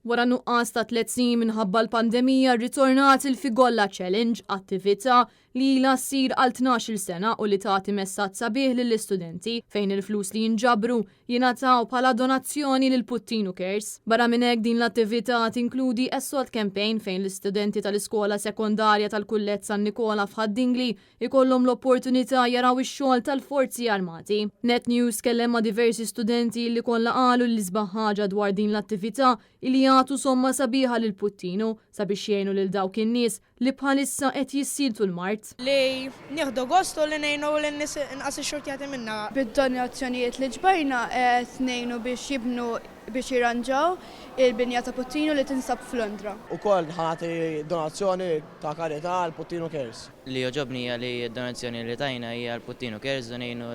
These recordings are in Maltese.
Wara nuqqas ta' 3 snin minħabba l-pandemija rritornat il-Figolla Challenge, attività li ilha ssir għal 12 sena u li tagħti messaġġ sabiħ lill-istudenti fejn il-flus li jinġabru jingħataw bħala donazzjoni lil Puttinu Cares. Barra minn hekk din l-attività tinkludi Assault Campaign fejn l-istudenti tal-iskola sekondarja tal-Kullett San Nikola f'Ħaddingli ikollhom l-opportunità jaraw ix-xogħol tal-Forzi Armati. Net News kellem ma' diversi studenti li kollha qalu li sbaħ ħaġa dwar din l-attività li jagħtu somma sabiħa lil Puttinu sabiex jgħinu lil dawk in-nies li bħalissa qed jissiltu l-mart. Li nieħdu gostu li ngħinu lin-nies inqas ix-xortjati minnha. Bid-donjazzjonijiet li ġbarna qed ngħinu biex jibnu biex jirranġaw il-binja ta' Puttinu li tinsab f'Londra. Ukoll ħati donazzjoni ta' karità għal Puttinu Cares. Li joġobni hija li d-donazzjoni li tajna hija għal Puttinu Cares u ngħinu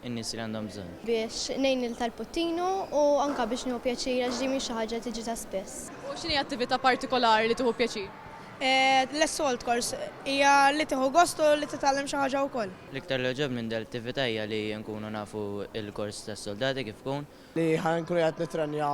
n-nies li għandhom bżonn. Biex ngħin tal-Puttinu u anke biex nieħu pjaċir għax din xi ħaġa tiġi ta' spiss. U x'inhi attività partikolari li tieħu pjaċir? L-assault course hija li tieħu gostu li titgħallem xi ħaġa wkoll. L-iktar li joġobni minn dal-attività hija li nkunu nafu il-kors tas-soldati kif tkun. Li ħankunu qed nitranja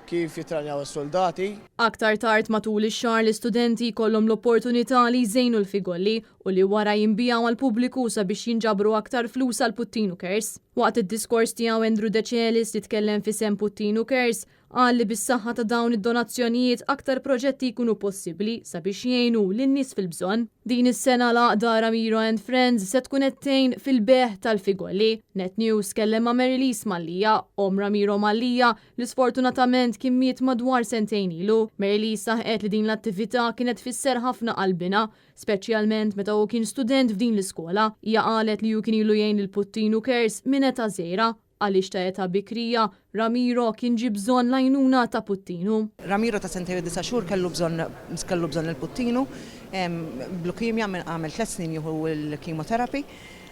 kif jitranjaw is-soldati. Aktar tard matul ix-xahar l-istudenti jkollhom l-opportunità li jżejnu l-Figolli u li wara jinbijaw għal pubbliku sabiex jinġabru aktar flus għal Puttinu Cares. Waqt id-diskors tiegħu Andrew De Celis li tkellem fisem Puttinu Cares qal li bis-saħħa ta' dawn id-donazzjonijiet aktar proġetti jkunu possibbli sabiex jgħinu lin-nies fil-bżonn. Din is-sena l-għaqda Ramiro and Friends se tkun qed tgħin fil-beħ tal-Figolli. Net News kellem ma' Marilise Mallija, om Ramiro Mallija li sfortunatament kien miet madwar sentejn ilu. Marilise saħqet li din l-attività kienet fisser ħafna qalbina, speċjalment meta hu kien student f'din l-iskola. Hija qalet li hu kien ilu jgħin il-Puttinu Cares minn età żgħira għaliex ta' età bikrija Ramiro kien ġie bżonn l-għajnuna ta' Puttinu. Ramiro ta' sentej u 9 xhur kellu bżonn il-Puttinu, blukimja għamel 3 snin jieħu l-chemotherapy,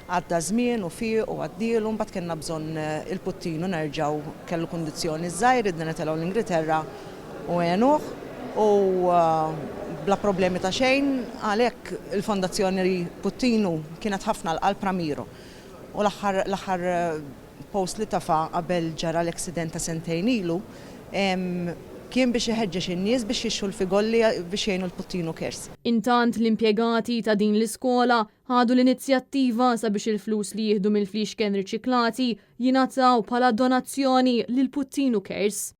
għadda żmien u fiq u għaddielu mbagħad kellna bżonn il-Puttinu nerġgħu kellu kundizzjoni żgħir idna telgħu l-Ingilterra u għenuh u bla problemi ta' xejn għalhekk il-Fondazzjoni Puttinu kienet ħafna l-qalb Ramiro u l-aħħar post li tafa qabel ġara l-accident ta' sentejn ilu kien biex iħeġġeġ in-nies biex jixxu l-Figolli biex jgħinu l-Puttinu Cares. Intant l-impjegati ta' din l-iskola ħadu l-inizjattiva sabiex il-flus li jieħdu mill-fliexken riċiklati jingħataw bħala donazzjoni lil Puttinu Cares.